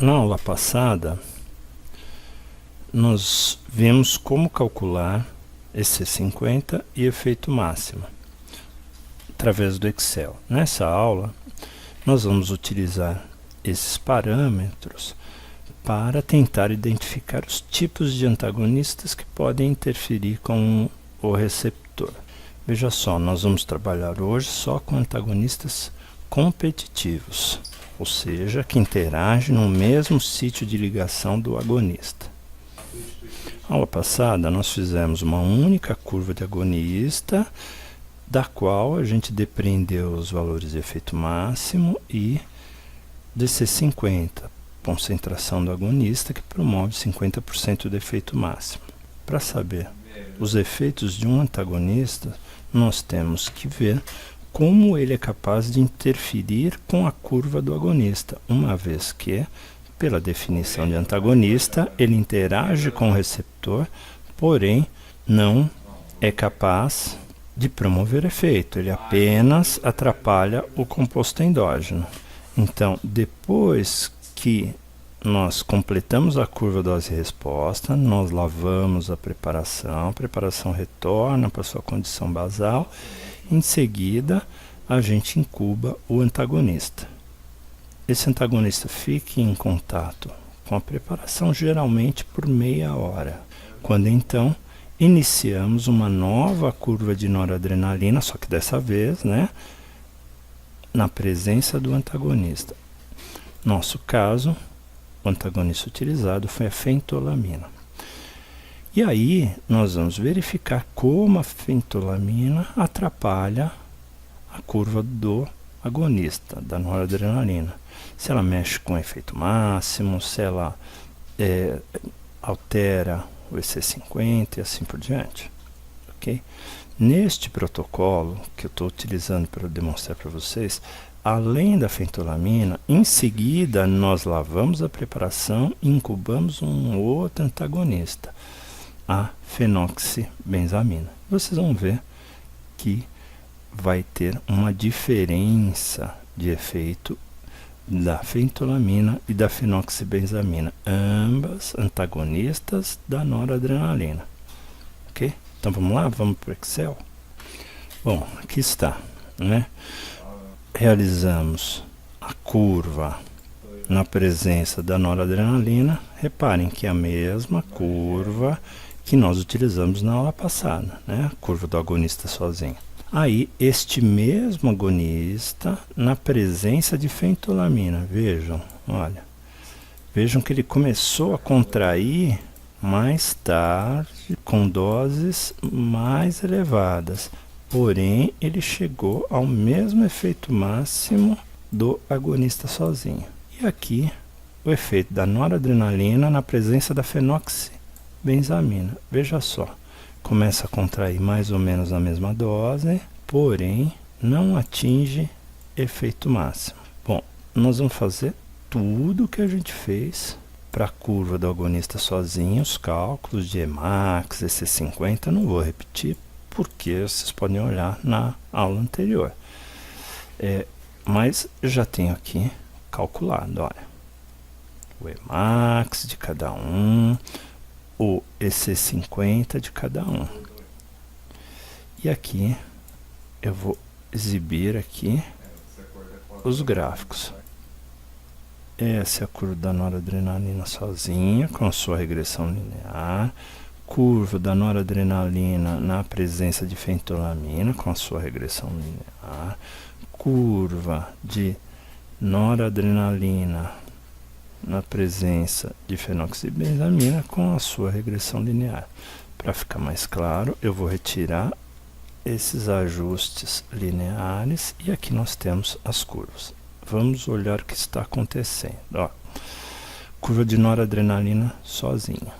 Na aula passada, nós vimos como calcular EC50 e efeito máximo através do Excel. Nessa aula, nós vamos utilizar esses parâmetros para tentar identificar os tipos de antagonistas que podem interferir com o receptor. Veja só, nós vamos trabalhar hoje só com antagonistas competitivos, ou seja, que interagem no mesmo sítio de ligação do agonista. Na aula passada, nós fizemos uma única curva de agonista, da qual a gente depreendeu os valores de efeito máximo e de EC50, concentração do agonista, que promove 50% do efeito máximo. Para saber os efeitos de um antagonista, nós temos que ver como ele é capaz de interferir com a curva do agonista, uma vez que, pela definição de antagonista, ele interage com o receptor, porém não é capaz de promover efeito, ele apenas atrapalha o composto endógeno. Então, depois que nós completamos a curva dose-resposta, nós lavamos a preparação retorna para sua condição basal. Em seguida, a gente incuba o antagonista. Esse antagonista fica em contato com a preparação geralmente por meia hora, quando então iniciamos uma nova curva de noradrenalina, só que dessa vez, na presença do antagonista. Nosso caso, o antagonista utilizado foi a fentolamina. E aí, nós vamos verificar como a fentolamina atrapalha a curva do agonista, da noradrenalina. Se ela mexe com o efeito máximo, se ela altera o EC50 e assim por diante. Okay? Neste protocolo que eu estou utilizando para demonstrar para vocês, além da fentolamina, em seguida nós lavamos a preparação e incubamos um outro antagonista, a fenoxibenzamina. Vocês vão ver que vai ter uma diferença de efeito da fentolamina e da fenoxibenzamina, ambas antagonistas da noradrenalina. Ok? Então vamos lá, vamos para o Excel. Bom, aqui está, Realizamos a curva na presença da noradrenalina. Reparem que é a mesma curva que nós utilizamos na aula passada, a curva do agonista sozinho. Aí, este mesmo agonista, na presença de fentolamina, vejam que ele começou a contrair mais tarde, com doses mais elevadas, porém, ele chegou ao mesmo efeito máximo do agonista sozinho. E aqui, o efeito da noradrenalina na presença da fenoxibenzamina. Veja só, começa a contrair mais ou menos na mesma dose, porém não atinge efeito máximo. Bom, nós vamos fazer tudo o que a gente fez para a curva do agonista sozinho, os cálculos de Emax, EC50, não vou repetir, porque vocês podem olhar na aula anterior. Mas já tenho aqui calculado, o Emax de cada um, o EC50 de cada um. E aqui eu vou exibir aqui os gráficos. Essa é a curva da noradrenalina sozinha, com a sua regressão linear. Curva da noradrenalina na presença de fentolamina, com a sua regressão linear. Curva de noradrenalina na presença de fenoxibenzamina, com a sua regressão linear. Para ficar mais claro, eu vou retirar esses ajustes lineares e aqui nós temos as curvas. Vamos olhar o que está acontecendo. Curva de noradrenalina sozinha.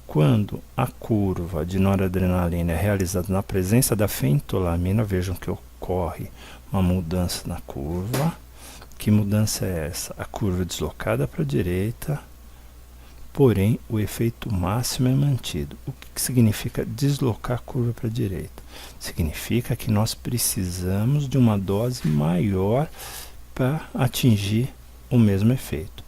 Quando a curva de noradrenalina é realizada na presença da fentolamina, vejam que ocorre uma mudança na curva. Que mudança é essa? A curva deslocada para a direita, porém o efeito máximo é mantido. O que significa deslocar a curva para a direita? Significa que nós precisamos de uma dose maior para atingir o mesmo efeito.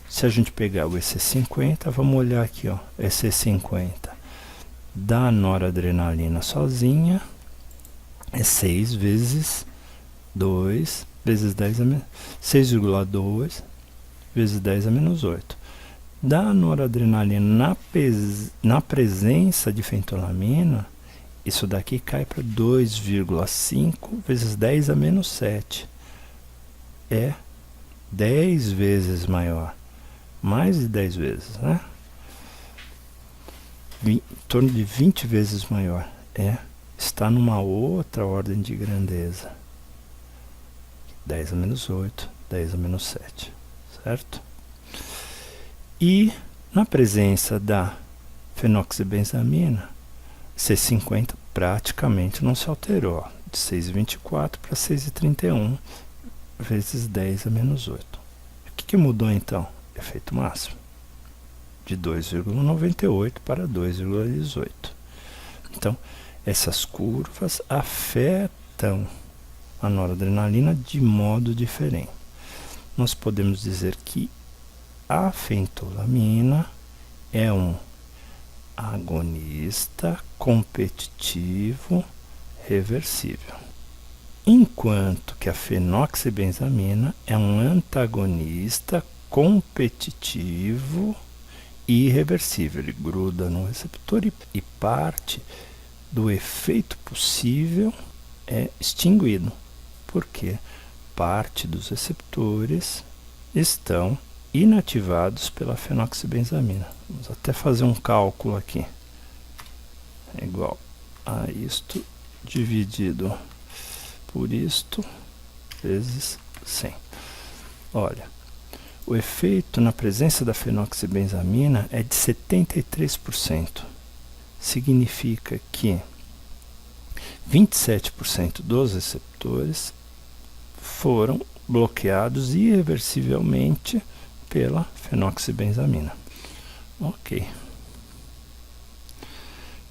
Se a gente pegar o EC50, vamos olhar aqui, ó, EC50 da noradrenalina sozinha é 6 vezes 2 vezes 10 a menos 6,2 vezes 10 a menos 8. Da noradrenalina na presença de fentolamina, isso daqui cai para 2,5 vezes 10 a menos 7. É 10 vezes maior. Mais de 10 vezes, né? Em torno de 20 vezes maior. Está numa outra ordem de grandeza. 10 a menos 8, 10 a menos 7, certo? E na presença da fenoxibenzaminina, C50 praticamente não se alterou, ó, de 6,24 para 6,31 vezes 10 a menos 8. O que mudou então? Efeito máximo, de 2,98 para 2,18. Então, essas curvas afetam a noradrenalina de modo diferente. Nós podemos dizer que a fentolamina é um agonista competitivo reversível, enquanto que a fenoxibenzamina é um antagonista competitivo e irreversível. Ele gruda no receptor e parte do efeito possível é extinguido, porque parte dos receptores estão inativados pela fenoxibenzamina. Vamos até fazer um cálculo aqui. É igual a isto dividido por isto vezes 100. Olha, o efeito na presença da fenoxibenzamina é de 73%. Significa que 27% dos receptores foram bloqueados irreversivelmente pela fenoxibenzamina. Ok.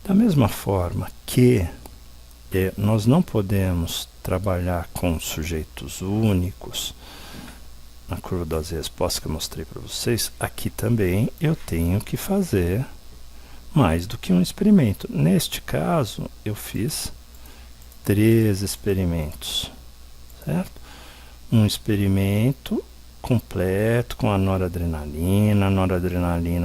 Da mesma forma que nós não podemos trabalhar com sujeitos únicos, na curva das respostas que eu mostrei para vocês, aqui também eu tenho que fazer mais do que um experimento. Neste caso, eu fiz 3 experimentos, certo? Um experimento completo com a noradrenalina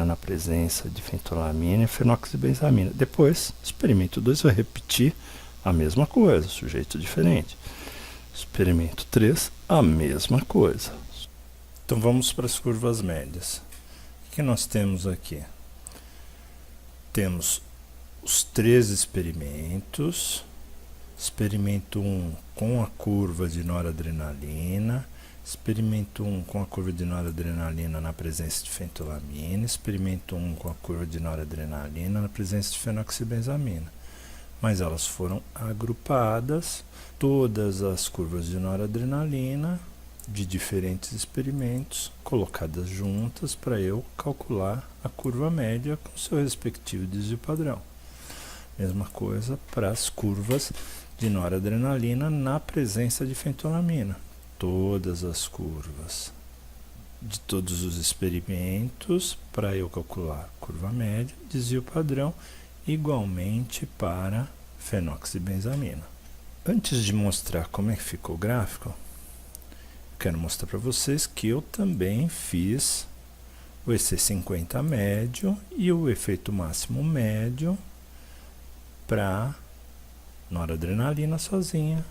na presença de fentolamina e fenoxibenzamina. Depois, experimento 2, vai repetir a mesma coisa, sujeito diferente. Experimento 3, a mesma coisa. Então vamos para as curvas médias. O que nós temos aqui? Temos os 3 experimentos. Experimento 1 com a curva de noradrenalina, experimento 1 com a curva de noradrenalina na presença de fentolamina, experimento 1 com a curva de noradrenalina na presença de fenoxibenzamina. Mas elas foram agrupadas, todas as curvas de noradrenalina de diferentes experimentos, colocadas juntas para eu calcular a curva média com seu respectivo desvio padrão. Mesma coisa para as curvas de noradrenalina na presença de fentolamina. Todas as curvas de todos os experimentos para eu calcular curva média, desvio padrão, igualmente para fenoxibenzamina. Antes de mostrar como é que ficou o gráfico, quero mostrar para vocês que eu também fiz o EC50 médio e o efeito máximo médio para noradrenalina sozinha,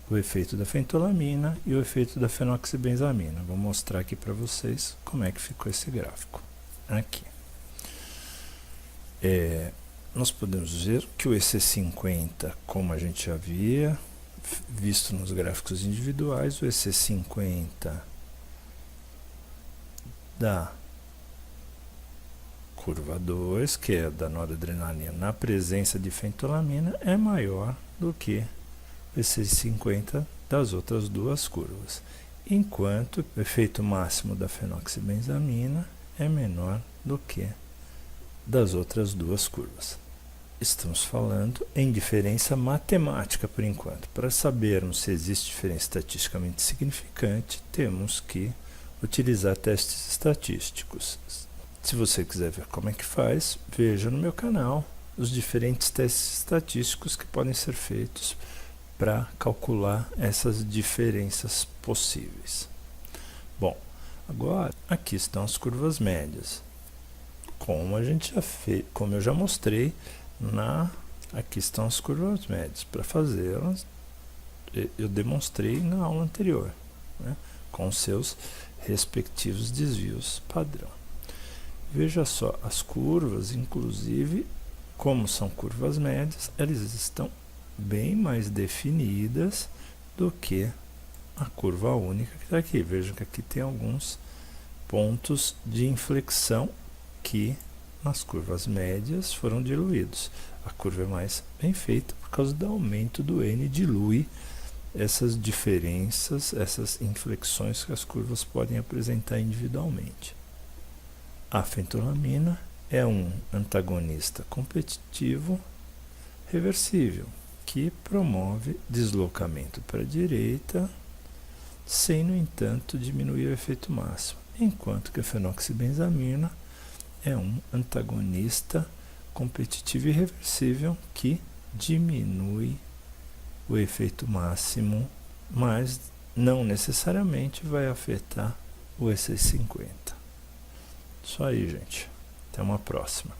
o efeito da fentolamina e o efeito da fenoxibenzamina. Vou mostrar aqui para vocês como é que ficou esse gráfico. Aqui. Nós podemos ver que o EC50, como a gente já havia visto nos gráficos individuais, o EC50 da curva 2, que é da noradrenalina na presença de fentolamina, é maior do que o EC50 das outras duas curvas, enquanto o efeito máximo da fenoxibenzamina é menor do que das outras duas curvas. Estamos falando em diferença matemática por enquanto. Para sabermos se existe diferença estatisticamente significante, temos que utilizar testes estatísticos. Se você quiser ver como é que faz, veja no meu canal os diferentes testes estatísticos que podem ser feitos para calcular essas diferenças possíveis. Bom, agora aqui estão as curvas médias. Como eu já mostrei, aqui estão as curvas médias. Para fazê-las, eu demonstrei na aula anterior, né, com seus respectivos desvios padrão. Veja só, as curvas, inclusive, como são curvas médias, elas estão bem mais definidas do que a curva única que está aqui. Veja que aqui tem alguns pontos de inflexão que nas curvas médias foram diluídos. A curva é mais bem feita por causa do aumento do n, dilui essas diferenças, essas inflexões que as curvas podem apresentar individualmente. A fentolamina é um antagonista competitivo reversível que promove deslocamento para a direita sem, no entanto, diminuir o efeito máximo, enquanto que a fenoxibenzamina é um antagonista competitivo e reversível que diminui o efeito máximo, mas não necessariamente vai afetar o EC50. Isso aí, gente. Até uma próxima.